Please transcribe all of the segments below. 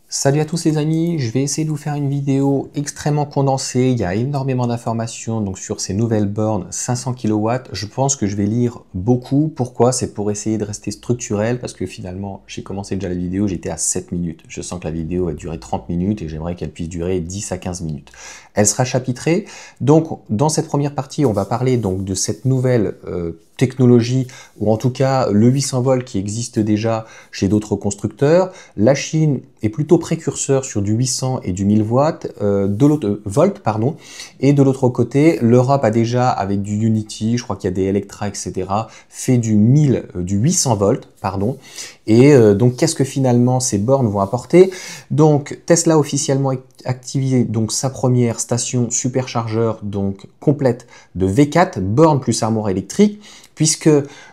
Salut à tous les amis, je vais essayer de vous faire une vidéo extrêmement condensée, il y a énormément d'informations donc sur ces nouvelles bornes 500 kW. Je pense que je vais lire beaucoup. Pourquoi? C'est pour essayer de rester structurel parce que finalement j'ai commencé déjà la vidéo, j'étais à 7 minutes. Je sens que la vidéo va durer 30 minutes et j'aimerais qu'elle puisse durer 10 à 15 minutes. Elle sera chapitrée. Donc dans cette première partie, on va parler donc de cette nouvelle technologie, ou en tout cas le 800 volts qui existe déjà chez d'autres constructeurs. La Chine est plutôt précurseur sur du 800 et du 1000 volts, et de l'autre côté, l'Europe a déjà, avec du Unity, je crois qu'il y a des Electra, etc., fait du 800 volts, et donc qu'est-ce que finalement ces bornes vont apporter? Donc Tesla a officiellement activé donc sa première station superchargeur donc complète de V4, borne plus armoire électrique, puisque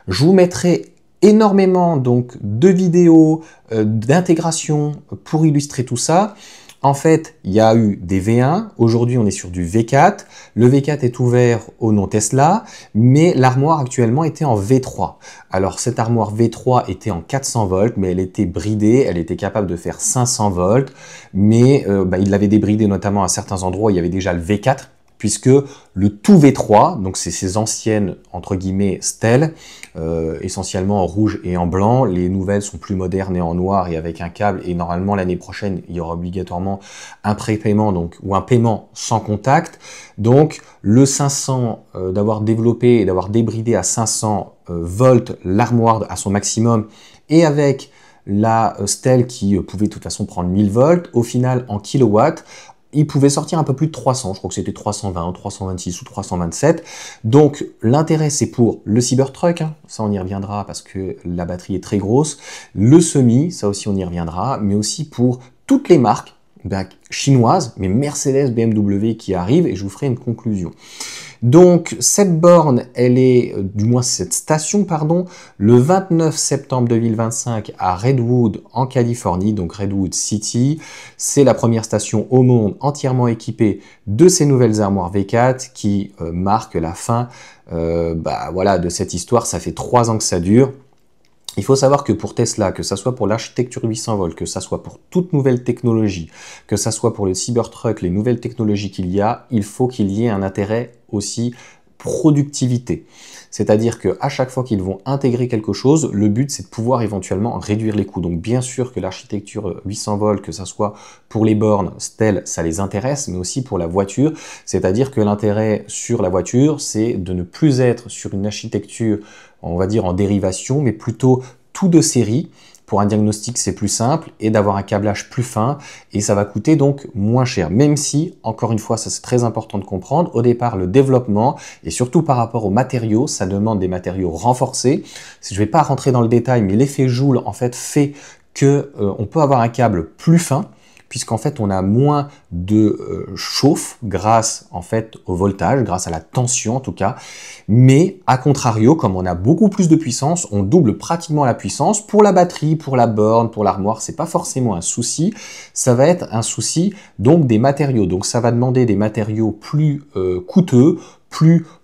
je vous mettrai énormément donc de vidéos d'intégration pour illustrer tout ça. En fait, il y a eu des V1, aujourd'hui on est sur du V4, le V4 est ouvert au nom Tesla, mais l'armoire actuellement était en V3. Alors cette armoire V3 était en 400 volts, mais elle était bridée, elle était capable de faire 500 volts, mais il l'avait débridée notamment à certains endroits où il y avait déjà le V4, puisque le tout V3, donc c'est ces anciennes, entre guillemets, stèles, essentiellement en rouge et en blanc. Les nouvelles sont plus modernes et en noir et avec un câble, et normalement l'année prochaine, il y aura obligatoirement un prépaiement donc, ou un paiement sans contact. Donc le 500, d'avoir développé et d'avoir débridé à 500 volts l'armoire à son maximum, et avec la stèle qui pouvait de toute façon prendre 1000 volts, au final en kilowatts, il pouvait sortir un peu plus de 300, je crois que c'était 320, 326 ou 327. Donc l'intérêt c'est pour le Cybertruck, hein, ça on y reviendra parce que la batterie est très grosse, le semi, ça aussi on y reviendra, mais aussi pour toutes les marques chinoises, mais Mercedes, BMW qui arrivent, et je vous ferai une conclusion. Donc cette borne, elle est, du moins cette station, pardon, le 29 septembre 2025 à Redwood en Californie, donc Redwood City. C'est la première station au monde entièrement équipée de ces nouvelles armoires V4 qui marquent la fin de cette histoire. Ça fait 3 ans que ça dure. Il faut savoir que pour Tesla, que ça soit pour l'architecture 800 volts, que ça soit pour toute nouvelle technologie, que ça soit pour le Cybertruck, les nouvelles technologies qu'il y a, il faut qu'il y ait un intérêt aussi productivité. C'est-à-dire qu'à chaque fois qu'ils vont intégrer quelque chose, le but c'est de pouvoir éventuellement réduire les coûts. Donc bien sûr que l'architecture 800 volts, que ça soit pour les bornes, stèles, ça les intéresse, mais aussi pour la voiture. C'est-à-dire que l'intérêt sur la voiture, c'est de ne plus être sur une architecture, on va dire en dérivation, mais plutôt tout de série. Pour un diagnostic, c'est plus simple, et d'avoir un câblage plus fin, et ça va coûter donc moins cher. Même si, encore une fois, ça c'est très important de comprendre, au départ, le développement, et surtout par rapport aux matériaux, ça demande des matériaux renforcés. Je ne vais pas rentrer dans le détail, mais l'effet Joule, en fait, fait que on peut avoir un câble plus fin, puisqu'en fait on a moins de chauffe grâce en fait au voltage, grâce à la tension en tout cas, mais à contrario, comme on a beaucoup plus de puissance, on double pratiquement la puissance. Pour la batterie, pour la borne, pour l'armoire, c'est pas forcément un souci, ça va être un souci donc des matériaux. Donc ça va demander des matériaux plus coûteux,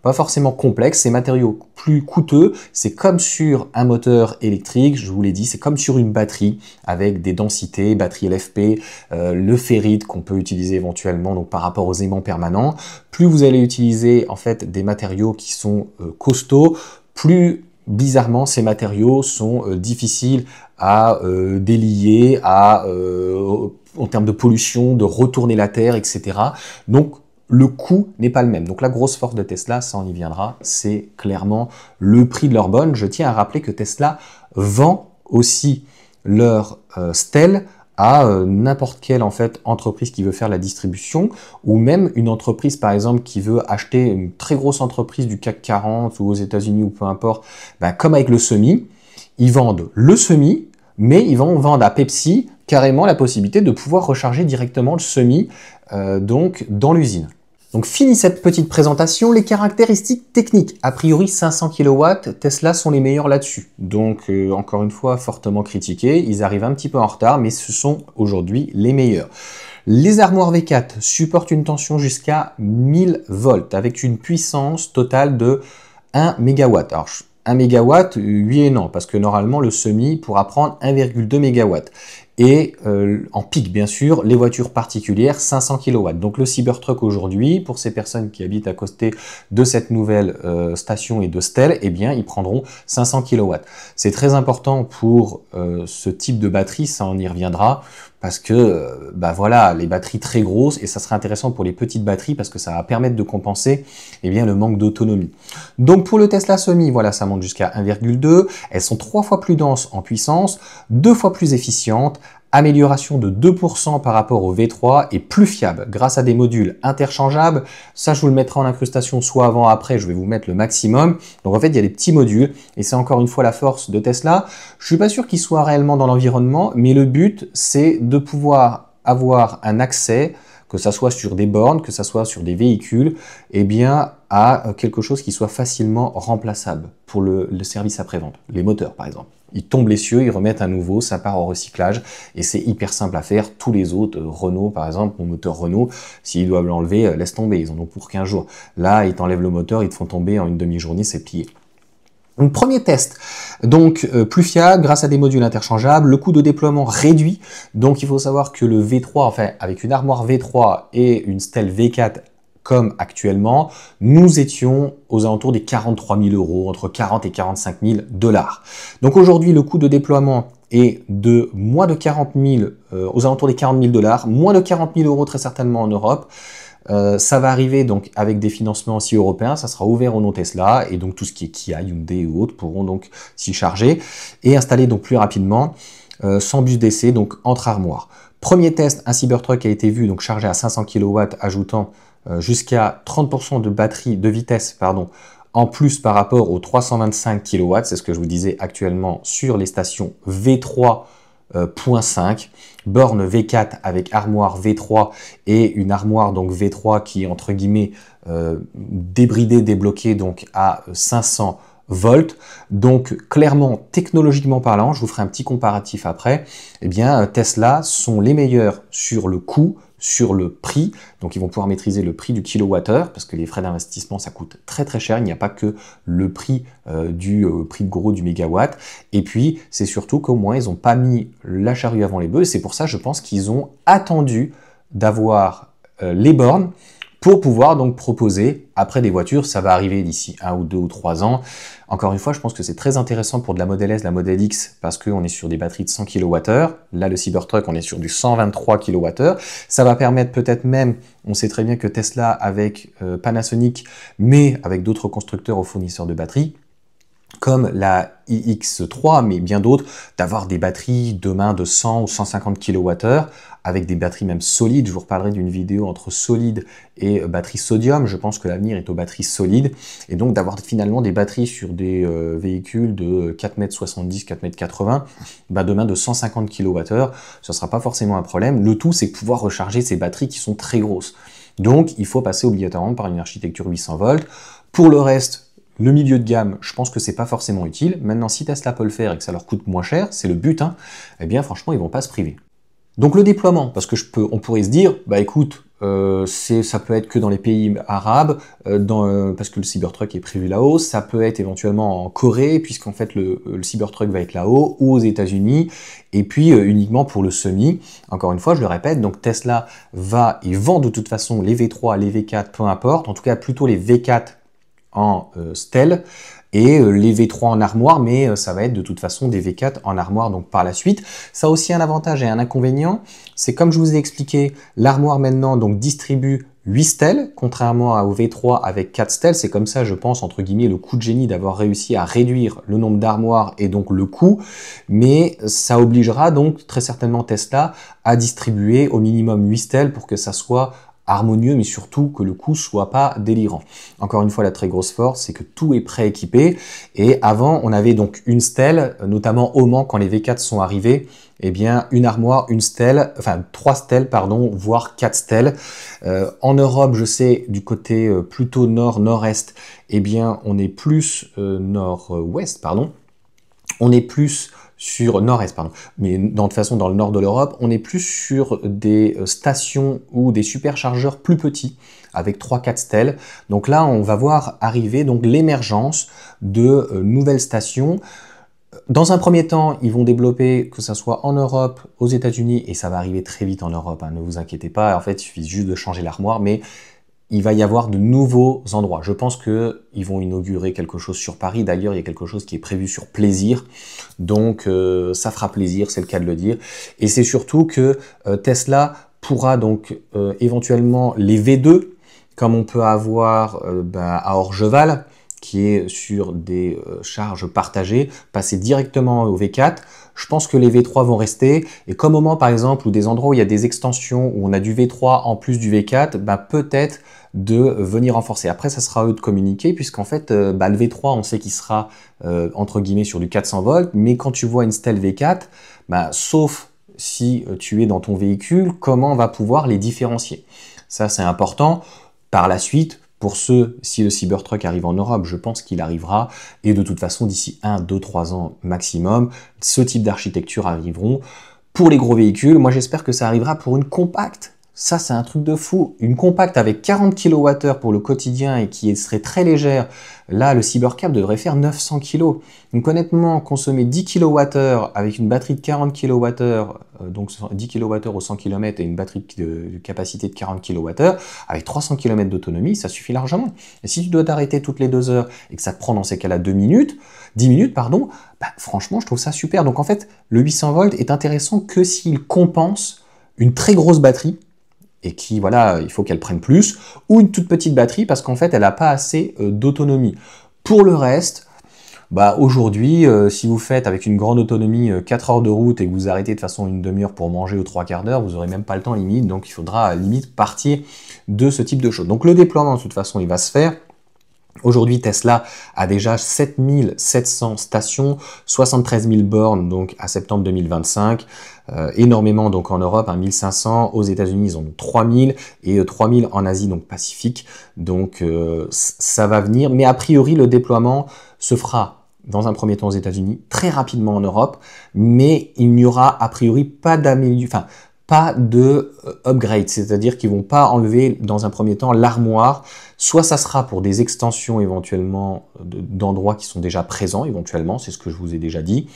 pas forcément complexes. Ces matériaux plus coûteux, c'est comme sur un moteur électrique, je vous l'ai dit, c'est comme sur une batterie avec des densités, batterie LFP, le ferrite qu'on peut utiliser éventuellement donc par rapport aux aimants permanents. Plus vous allez utiliser en fait des matériaux qui sont costauds, plus bizarrement ces matériaux sont difficiles à délier, en termes de pollution, de retourner la terre, etc. Donc le coût n'est pas le même. Donc la grosse force de Tesla, ça on y viendra, c'est clairement le prix de leur borne. Je tiens à rappeler que Tesla vend aussi leur stèle à n'importe quelle en fait entreprise qui veut faire la distribution, ou même une entreprise par exemple qui veut acheter une très grosse entreprise du CAC 40 ou aux États-Unis ou peu importe, comme avec le semi, ils vendent le semi, mais ils vont vendre à Pepsi carrément la possibilité de pouvoir recharger directement le semi donc dans l'usine. Donc fini cette petite présentation, les caractéristiques techniques. A priori 500 kW, Tesla sont les meilleurs là-dessus. Donc encore une fois, fortement critiqués, ils arrivent un petit peu en retard, mais ce sont aujourd'hui les meilleurs. Les armoires V4 supportent une tension jusqu'à 1000 volts avec une puissance totale de 1 MW. Alors 1 MW, oui et non, parce que normalement le semi pourra prendre 1,2 MW. et en pic bien sûr les voitures particulières 500 kW. Donc le Cybertruck aujourd'hui, pour ces personnes qui habitent à côté de cette nouvelle station et de Stel, eh bien ils prendront 500 kW. C'est très important pour ce type de batterie, ça on y reviendra, parce que bah voilà, les batteries très grosses, et ça sera intéressant pour les petites batteries parce que ça va permettre de compenser eh bien, le manque d'autonomie. Donc pour le Tesla Semi, voilà, ça monte jusqu'à 1,2, elles sont 3 fois plus denses en puissance, 2 fois plus efficientes, amélioration de 2% par rapport au V3 et plus fiable grâce à des modules interchangeables. Ça, je vous le mettrai en incrustation soit avant, après, je vais vous mettre le maximum. Donc en fait, il y a des petits modules et c'est encore une fois la force de Tesla. Je suis pas sûr qu'ils soient réellement dans l'environnement, mais le but, c'est de pouvoir avoir un accès, que ça soit sur des bornes, que ça soit sur des véhicules, eh bien, à quelque chose qui soit facilement remplaçable pour le service après-vente, les moteurs par exemple. Ils tombent les cieux, ils remettent un nouveau, ça part au recyclage et c'est hyper simple à faire. Tous les autres, Renault par exemple, mon moteur Renault, s'ils doivent l'enlever, laisse tomber, ils en ont pour 15 jours. Là, ils t'enlèvent le moteur, ils te font tomber en une demi-journée, c'est plié. Donc premier test, donc plus fiable grâce à des modules interchangeables, le coût de déploiement réduit, donc il faut savoir que le V3, enfin avec une armoire V3 et une Stel V4 comme actuellement, nous étions aux alentours des 43 000 €, entre 40 et 45 000 $. Donc aujourd'hui, le coût de déploiement est de moins de 40 000, aux alentours des 40 000 $, moins de 40 000 € très certainement en Europe. Ça va arriver donc avec des financements aussi européens, ça sera ouvert au non Tesla et donc tout ce qui est Kia, Hyundai ou autres pourront donc s'y charger et installer donc plus rapidement sans bus d'essai, donc entre armoires. Premier test, un Cybertruck a été vu donc chargé à 500 kW ajoutant jusqu'à 30% de batterie de vitesse en plus par rapport aux 325 kW, c'est ce que je vous disais actuellement sur les stations V3.5, borne V4 avec armoire V3 et une armoire donc V3 qui est entre guillemets débridée, débloquée donc à 500 volts. Donc clairement, technologiquement parlant, je vous ferai un petit comparatif après, eh bien Tesla sont les meilleurs sur le coût, sur le prix, donc ils vont pouvoir maîtriser le prix du kilowattheure, parce que les frais d'investissement ça coûte très très cher, il n'y a pas que le prix du prix de gros du mégawatt, et puis c'est surtout qu'au moins ils n'ont pas mis la charrue avant les bœufs, et c'est pour ça je pense qu'ils ont attendu d'avoir les bornes pour pouvoir donc proposer après des voitures, ça va arriver d'ici 1 ou 2 ou 3 ans. Encore une fois, je pense que c'est très intéressant pour de la Model S, la Model X, parce qu'on est sur des batteries de 100 kWh. Là, le Cybertruck, on est sur du 123 kWh. Ça va permettre peut-être même, on sait très bien que Tesla avec Panasonic, mais avec d'autres constructeurs ou fournisseurs de batteries, comme la iX3, mais bien d'autres, d'avoir des batteries demain de 100 ou 150 kWh, avec des batteries même solides. Je vous reparlerai d'une vidéo entre solide et batterie sodium. Je pense que l'avenir est aux batteries solides. Et donc d'avoir finalement des batteries sur des véhicules de 4,70 m, 4,80 m, demain de 150 kWh, ce ne sera pas forcément un problème. Le tout, c'est de pouvoir recharger ces batteries qui sont très grosses. Donc il faut passer obligatoirement par une architecture 800 volts. Pour le reste, le milieu de gamme, je pense que c'est pas forcément utile. Maintenant, si Tesla peut le faire et que ça leur coûte moins cher, c'est le but, hein, eh bien franchement, ils vont pas se priver. Donc le déploiement, parce que on pourrait se dire, bah écoute, ça peut être que dans les pays arabes, parce que le Cybertruck est prévu là-haut, ça peut être éventuellement en Corée, puisqu'en fait le Cybertruck va être là-haut, ou aux États-Unis, et puis uniquement pour le semi. Encore une fois, je le répète, donc Tesla va et vend de toute façon les V3, les V4, peu importe, en tout cas plutôt les V4 en Stel et les V3 en armoire, mais ça va être de toute façon des V4 en armoire donc par la suite. Ça a aussi un avantage et un inconvénient, c'est comme je vous ai expliqué, l'armoire maintenant donc distribue 8 stèles, contrairement au V3 avec 4 stèles. C'est comme ça, je pense, entre guillemets, le coup de génie d'avoir réussi à réduire le nombre d'armoires et donc le coût, mais ça obligera donc très certainement Tesla à distribuer au minimum 8 stèles pour que ça soit harmonieux, mais surtout que le coût soit pas délirant. Encore une fois, la très grosse force, c'est que tout est prééquipé. Et avant, on avait donc une stèle, notamment au Mans, quand les V4 sont arrivés, eh bien, une armoire, une stèle, enfin 3 stèles, pardon, voire 4 stèles. En Europe, je sais, du côté plutôt nord-nord-est, eh bien, on est plus nord-ouest, pardon. On est plus sur nord-est, pardon, mais de toute façon dans le nord de l'Europe, on est plus sur des stations ou des superchargeurs plus petits, avec 3-4 stèles. Donc là, on va voir arriver donc l'émergence de nouvelles stations. Dans un premier temps, ils vont développer, que ça soit en Europe, aux États-Unis, et ça va arriver très vite en Europe, hein, ne vous inquiétez pas. En fait, il suffit juste de changer l'armoire, mais il va y avoir de nouveaux endroits. Je pense qu'ils vont inaugurer quelque chose sur Paris. D'ailleurs, il y a quelque chose qui est prévu sur Plaisir. Donc, ça fera plaisir, c'est le cas de le dire. Et c'est surtout que Tesla pourra donc éventuellement les V2, comme on peut avoir à Orgeval, qui est sur des charges partagées, passer directement au V4. Je pense que les V3 vont rester. Et comme au moment, par exemple, ou des endroits où il y a des extensions, où on a du V3 en plus du V4, peut-être de venir renforcer. Après, ça sera à eux de communiquer, puisqu'en fait, le V3, on sait qu'il sera, entre guillemets, sur du 400 volts. Mais quand tu vois une stèle V4, sauf si tu es dans ton véhicule, comment on va pouvoir les différencier? Ça, c'est important. Par la suite, pour ceux, si le Cybertruck arrive en Europe, je pense qu'il arrivera. Et de toute façon, d'ici 1, 2, 3 ans maximum, ce type d'architecture arriveront. Pour les gros véhicules, moi j'espère que ça arrivera pour une compacte. Ça, c'est un truc de fou. Une compacte avec 40 kWh pour le quotidien et qui serait très légère. Là, le Cybercab devrait faire 900 kg. Donc honnêtement, consommer 10 kWh avec une batterie de 40 kWh, donc 10 kWh au 100 km et une batterie de capacité de 40 kWh, avec 300 km d'autonomie, ça suffit largement. Et si tu dois t'arrêter toutes les 2 heures et que ça te prend dans ces cas-là 10 minutes, franchement, je trouve ça super. Donc en fait, le 800 volts est intéressant que s'il compense une très grosse batterie, et qui, voilà, il faut qu'elle prenne plus, ou une toute petite batterie, parce qu'en fait, elle n'a pas assez d'autonomie. Pour le reste, aujourd'hui, si vous faites avec une grande autonomie 4 heures de route et que vous arrêtez de façon une demi-heure pour manger ou 3/4 d'heure, vous n'aurez même pas le temps limite, donc il faudra limite partir de ce type de choses. Donc le déploiement, de toute façon, il va se faire. Aujourd'hui, Tesla a déjà 7700 stations, 73 000 bornes donc à septembre 2025, énormément donc en Europe, 1500, aux États-Unis ils en ont 3000 et 3000 en Asie donc Pacifique. Donc ça va venir, mais a priori le déploiement se fera dans un premier temps aux États-Unis, très rapidement en Europe, mais il n'y aura a priori pas pas de upgrade, c'est-à-dire qu'ils vont pas enlever dans un premier temps l'armoire. Soit ça sera pour des extensions éventuellement d'endroits qui sont déjà présents éventuellement, c'est ce que je vous ai déjà dit,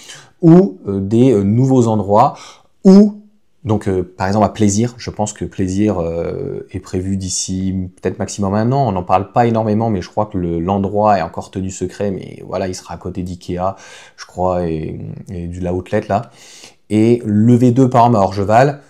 ou des nouveaux endroits, ou donc par exemple à Plaisir, je pense que Plaisir est prévu d'ici peut-être maximum 1 an, on n'en parle pas énormément, mais je crois que l'endroit est encore tenu secret, mais voilà, il sera à côté d'Ikea, je crois, et du la outlet là. Et le V2 par exemple à Orgeval,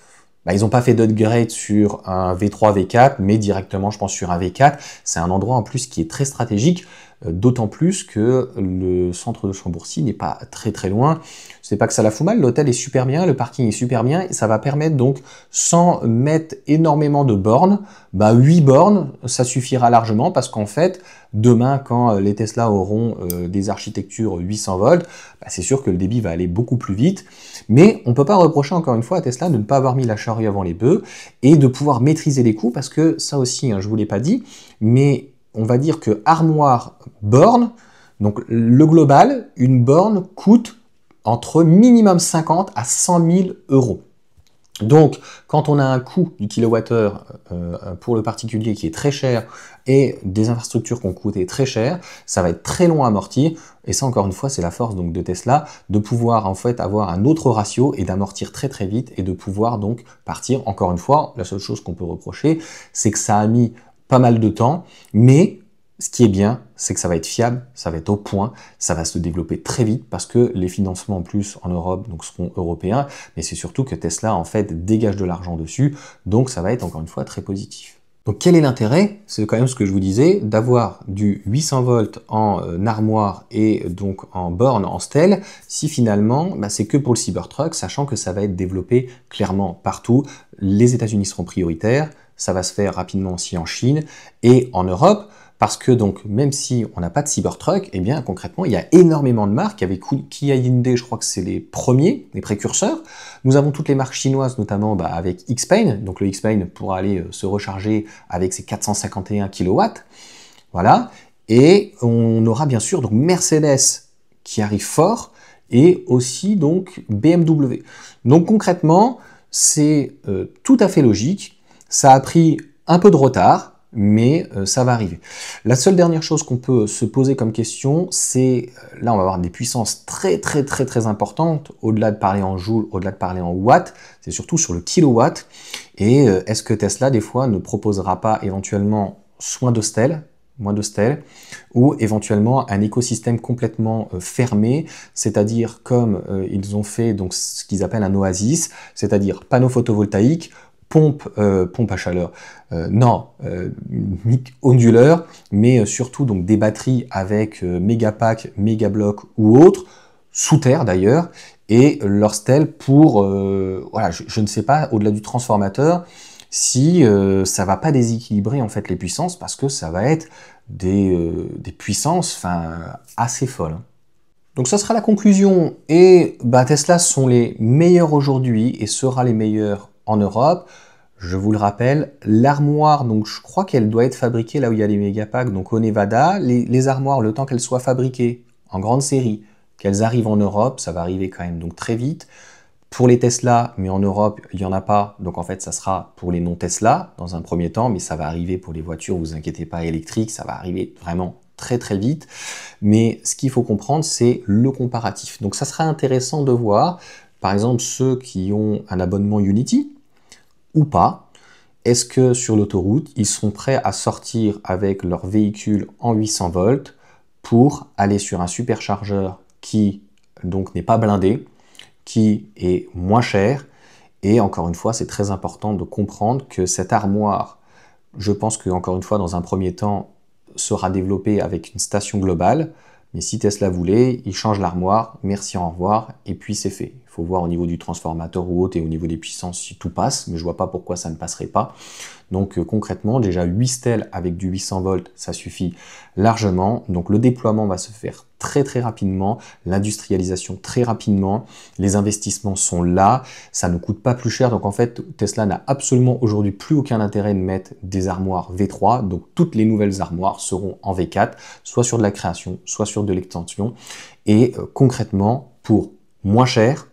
ils n'ont pas fait d'upgrade sur un V3, V4, mais directement, je pense, sur un V4. C'est un endroit en plus qui est très stratégique, d'autant plus que le centre de Chambourcy n'est pas très très loin. C'est pas que ça la fout mal, l'hôtel est super bien, le parking est super bien, et ça va permettre donc, sans mettre énormément de bornes, 8 bornes, ça suffira largement, parce qu'en fait, demain, quand les Tesla auront des architectures 800 volts, c'est sûr que le débit va aller beaucoup plus vite, mais on ne peut pas reprocher encore une fois à Tesla de ne pas avoir mis la charrue avant les bœufs et de pouvoir maîtriser les coûts, parce que ça aussi, je ne vous l'ai pas dit, mais on va dire que armoire borne, donc le global, une borne coûte entre minimum 50 à 100 000 euros. Donc, quand on a un coût du kilowattheure pour le particulier qui est très cher et des infrastructures qui ont coûté très cher, ça va être très long à amortir. Et ça, encore une fois, c'est la force donc de Tesla de pouvoir en fait avoir un autre ratio et d'amortir très très vite et de pouvoir donc partir. Encore une fois, la seule chose qu'on peut reprocher, c'est que ça a mis pas mal de temps, mais ce qui est bien, c'est que ça va être fiable, ça va être au point, ça va se développer très vite parce que les financements en plus en Europe donc seront européens, mais c'est surtout que Tesla en fait dégage de l'argent dessus, donc ça va être encore une fois très positif. Donc quel est l'intérêt? C'est quand même ce que je vous disais, d'avoir du 800 volts en armoire et donc en borne, en stèle, si finalement c'est que pour le Cybertruck, sachant que ça va être développé clairement partout, les États-Unis seront prioritaires, ça va se faire rapidement aussi en Chine et en Europe. Parce que donc, même si on n'a pas de Cybertruck, eh bien concrètement, il y a énormément de marques. Avec Kia Hyundai, je crois que c'est les premiers, les précurseurs. Nous avons toutes les marques chinoises, notamment avec Xpeng. Donc le Xpeng pourra aller se recharger avec ses 451 kW. Voilà. Et on aura bien sûr donc Mercedes qui arrive fort et aussi donc BMW. Donc concrètement, c'est tout à fait logique. Ça a pris un peu de retard. mais ça va arriver. La seule dernière chose qu'on peut se poser comme question, c'est, là on va avoir des puissances très importantes, au-delà de parler en joules, au-delà de parler en watts, c'est surtout sur le kilowatt, et est-ce que Tesla des fois ne proposera pas éventuellement moins de stèles, ou éventuellement un écosystème complètement fermé, c'est-à-dire comme ils ont fait donc ce qu'ils appellent un oasis, c'est-à-dire panneaux photovoltaïques, pompe à chaleur, onduleur, mais surtout donc des batteries avec mégapack, mégabloc ou autres, sous terre d'ailleurs, et leur stèle pour, voilà, je ne sais pas, au-delà du transformateur, si ça va pas déséquilibrer en fait les puissances, parce que ça va être des puissances assez folles. Donc ça sera la conclusion, et Tesla sont les meilleurs aujourd'hui et sera les meilleurs en Europe. Je vous le rappelle, l'armoire, donc je crois qu'elle doit être fabriquée là où il y a les mégapacks, donc au Nevada. Les armoires, le temps qu'elles soient fabriquées en grande série, qu'elles arrivent en Europe, ça va arriver quand même donc très vite. Pour les Tesla, mais en Europe, il n'y en a pas, donc en fait ça sera pour les non-Tesla dans un premier temps, mais ça va arriver pour les voitures, vous inquiétez pas, électriques, ça va arriver vraiment très vite. Mais ce qu'il faut comprendre, c'est le comparatif. Donc ça sera intéressant de voir, par exemple, ceux qui ont un abonnement Unity, ou pas, est-ce que sur l'autoroute, ils sont prêts à sortir avec leur véhicule en 800 volts pour aller sur un superchargeur qui donc n'est pas blindé, qui est moins cher, et encore une fois, c'est très important de comprendre que cette armoire, je pense que encore une fois, dans un premier temps, sera développée avec une station globale, mais si Tesla voulait, il change l'armoire, merci, au revoir, et puis c'est fait. Il faut voir au niveau du transformateur ou autre et au niveau des puissances si tout passe, mais je vois pas pourquoi ça ne passerait pas. Donc concrètement, déjà 8 stèles avec du 800 volts, ça suffit largement. Donc le déploiement va se faire très rapidement, l'industrialisation très rapidement, les investissements sont là, ça ne coûte pas plus cher. Donc en fait, Tesla n'a absolument aujourd'hui plus aucun intérêt de mettre des armoires V3. Donc toutes les nouvelles armoires seront en V4, soit sur de la création, soit sur de l'extension. Et concrètement, pour moins cher,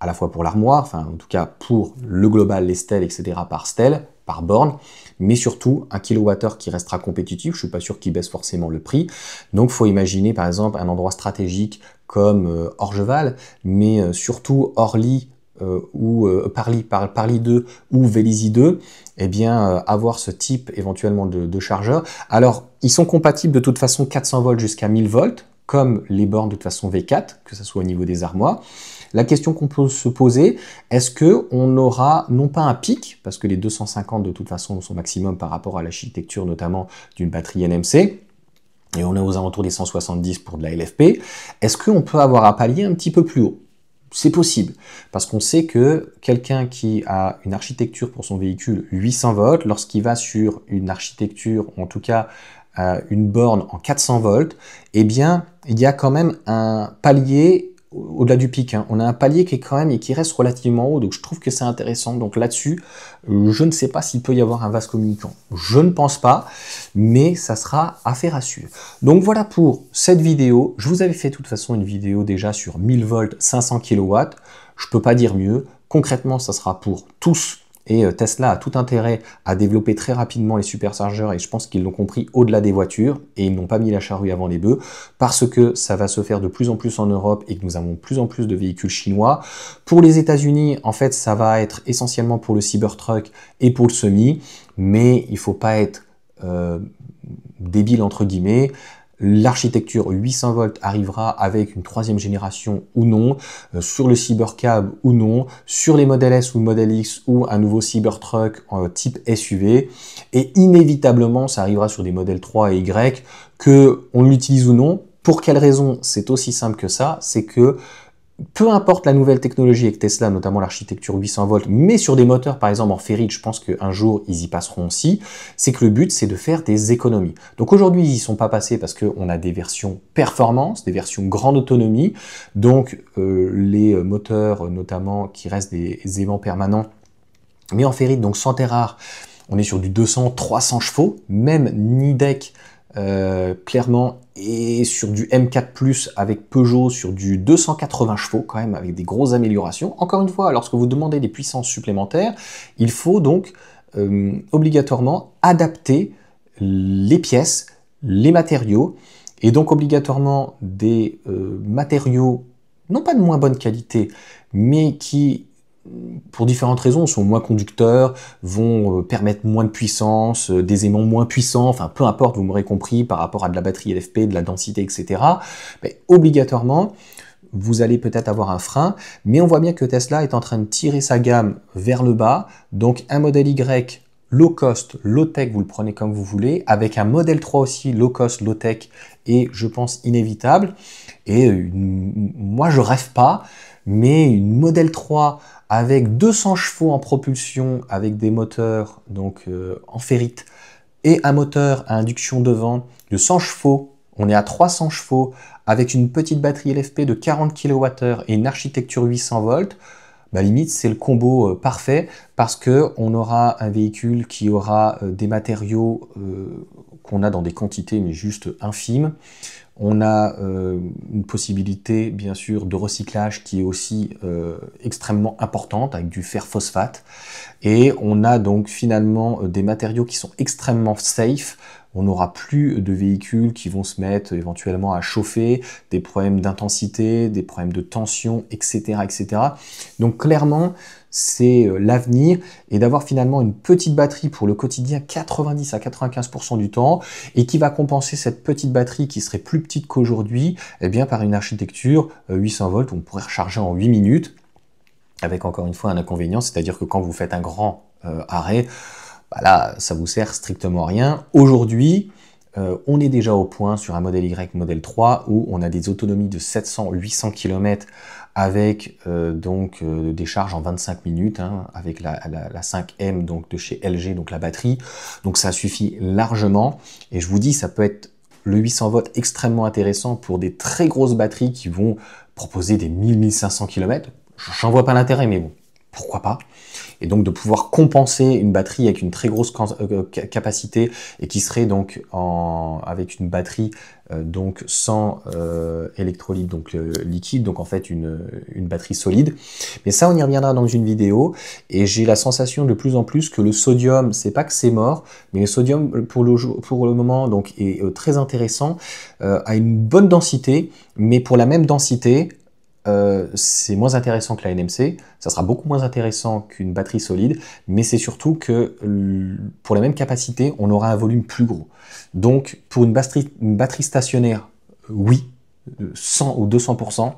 à la fois pour l'armoire, enfin en tout cas pour le global, les stèles, etc. par stèle, par borne, mais surtout un kilowattheure qui restera compétitif. Je suis pas sûr qu'il baisse forcément le prix. Donc, faut imaginer par exemple un endroit stratégique comme Orgeval, mais surtout Orly ou Parly 2 ou Vélizy 2, eh bien avoir ce type éventuellement de chargeur. Alors, ils sont compatibles de toute façon 400 volts jusqu'à 1000 volts, comme les bornes de toute façon V4, que ce soit au niveau des armoires. La question qu'on peut se poser, est-ce qu'on aura non pas un pic, parce que les 250 de toute façon sont maximum par rapport à l'architecture notamment d'une batterie NMC, et on est aux alentours des 170 pour de la LFP, est-ce qu'on peut avoir un palier un petit peu plus haut? C'est possible, parce qu'on sait que quelqu'un qui a une architecture pour son véhicule 800 volts, lorsqu'il va sur une architecture, ou en tout cas une borne en 400 volts, eh bien, il y a quand même un palier au-delà du pic, hein. On a un palier qui est quand même et qui reste relativement haut, donc je trouve que c'est intéressant. Donc là-dessus, je ne sais pas s'il peut y avoir un vase communicant. Je ne pense pas, mais ça sera affaire à suivre. Donc voilà pour cette vidéo. Je vous avais fait de toute façon une vidéo déjà sur 1000 volts, 500 kW. Je peux pas dire mieux. Concrètement, ça sera pour tous. Et Tesla a tout intérêt à développer très rapidement les superchargeurs, et je pense qu'ils l'ont compris au-delà des voitures, et ils n'ont pas mis la charrue avant les bœufs, parce que ça va se faire de plus en plus en Europe et que nous avons de plus en plus de véhicules chinois. Pour les États-Unis, en fait, ça va être essentiellement pour le Cybertruck et pour le semi, mais il ne faut pas être débile entre guillemets. L'architecture 800 volts arrivera avec une 3e génération ou non, sur le Cybercab ou non, sur les Model S ou Model X ou un nouveau Cybertruck type SUV, et inévitablement ça arrivera sur des Model 3 et Y, que on l'utilise ou non. Pour quelle raison? C'est aussi simple que ça, c'est que peu importe la nouvelle technologie avec Tesla, notamment l'architecture 800 volts, mais sur des moteurs par exemple en ferrite, je pense qu'un jour ils y passeront aussi, c'est que le but c'est de faire des économies. Donc aujourd'hui ils y sont pas passés parce qu'on a des versions performance, des versions grande autonomie, donc les moteurs notamment qui restent des aimants permanents, mais en ferrite, donc sans terre rare, on est sur du 200-300 chevaux, même Nidec clairement, et sur du M4+, avec Peugeot, sur du 280 chevaux quand même, avec des grosses améliorations. Encore une fois, lorsque vous demandez des puissances supplémentaires, il faut donc obligatoirement adapter les pièces, les matériaux, et donc obligatoirement des matériaux, non pas de moins bonne qualité, mais qui, pour différentes raisons, sont moins conducteurs, vont permettre moins de puissance, des aimants moins puissants, enfin peu importe, vous m'aurez compris, par rapport à de la batterie LFP, de la densité, etc. Mais obligatoirement, vous allez peut-être avoir un frein, mais on voit bien que Tesla est en train de tirer sa gamme vers le bas, donc un modèle Y low cost, low tech, vous le prenez comme vous voulez, avec un modèle 3 aussi low cost, low tech, et je pense inévitable. Et moi je rêve pas, mais une modèle 3 avec 200 chevaux en propulsion, avec des moteurs donc en ferrite, et un moteur à induction de vent de 100 chevaux, on est à 300 chevaux, avec une petite batterie LFP de 40 kWh et une architecture 800 volts, bah limite c'est le combo parfait parce que on aura un véhicule qui aura des matériaux qu'on a dans des quantités mais juste infimes. On a une possibilité bien sûr de recyclage qui est aussi extrêmement importante avec du fer phosphate et on a donc finalement des matériaux qui sont extrêmement safe. On n'aura plus de véhicules qui vont se mettre éventuellement à chauffer, des problèmes d'intensité, des problèmes de tension, etc., etc. Donc clairement, c'est l'avenir et d'avoir finalement une petite batterie pour le quotidien 90 à 95% du temps et qui va compenser cette petite batterie qui serait plus petite qu'aujourd'hui eh bien par une architecture 800 volts, on pourrait recharger en 8 minutes avec encore une fois un inconvénient, c'est-à-dire que quand vous faites un grand arrêt, bah là, ça vous sert strictement à rien. Aujourd'hui, on est déjà au point sur un modèle Y, modèle 3, où on a des autonomies de 700-800 km avec des charges en 25 minutes, hein, avec la 5M donc, de chez LG, donc la batterie. Donc ça suffit largement. Et je vous dis, ça peut être le 800 volts extrêmement intéressant pour des très grosses batteries qui vont proposer des 1000-1500 km. J'en vois pas l'intérêt, mais bon, pourquoi pas. Et donc de pouvoir compenser une batterie avec une très grosse capacité et qui serait donc avec une batterie donc sans électrolyte donc liquide, donc en fait une batterie solide. Mais ça on y reviendra dans une vidéo et j'ai la sensation de plus en plus que le sodium, c'est pas que c'est mort, mais le sodium pour le moment donc est très intéressant, a une bonne densité, mais pour la même densité c'est moins intéressant que la NMC, ça sera beaucoup moins intéressant qu'une batterie solide, mais c'est surtout que pour la même capacité, on aura un volume plus gros. Donc pour une batterie stationnaire, oui, 100 ou 200%.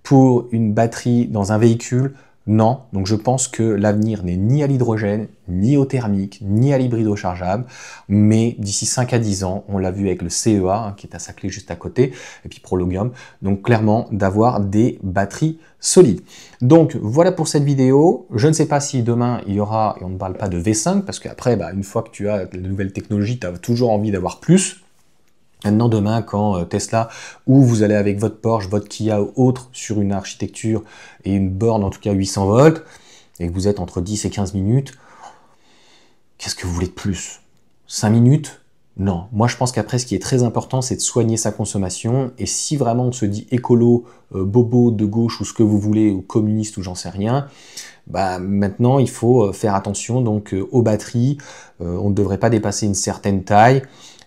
Pour une batterie dans un véhicule, non. Donc je pense que l'avenir n'est ni à l'hydrogène, ni au thermique, ni à l'hybride rechargeable, mais d'ici 5 à 10 ans, on l'a vu avec le CEA, hein, qui est à sa clé juste à côté, et puis Prologium, donc clairement d'avoir des batteries solides. Donc voilà pour cette vidéo. Je ne sais pas si demain il y aura, et on ne parle pas de V5, parce qu'après, une fois que tu as de nouvelles technologies, tu as toujours envie d'avoir plus. Maintenant, demain, quand Tesla, ou vous allez avec votre Porsche, votre Kia ou autre sur une architecture et une borne, en tout cas 800 volts, et que vous êtes entre 10 et 15 minutes, qu'est-ce que vous voulez de plus? 5 minutes? Non. Moi, je pense qu'après, ce qui est très important, c'est de soigner sa consommation. Et si vraiment on se dit écolo, bobo de gauche, ou ce que vous voulez, ou communiste, ou j'en sais rien, maintenant, il faut faire attention donc aux batteries. On ne devrait pas dépasser une certaine taille.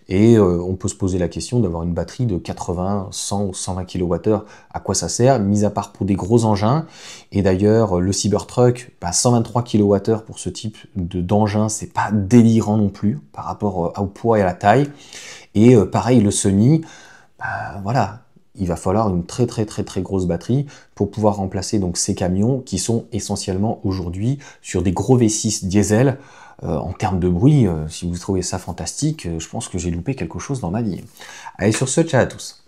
Et on peut se poser la question d'avoir une batterie de 80, 100 ou 120 kWh. À quoi ça sert? Mis à part pour des gros engins. Et d'ailleurs, le Cybertruck, 123 kWh pour ce type d'engin, c'est pas délirant non plus par rapport au poids et à la taille. Et pareil, le Semi, voilà. Il va falloir une très grosse batterie pour pouvoir remplacer donc ces camions qui sont essentiellement aujourd'hui sur des gros V6 diesel. En termes de bruit, si vous trouvez ça fantastique, je pense que j'ai loupé quelque chose dans ma vie. Allez, sur ce, ciao à tous.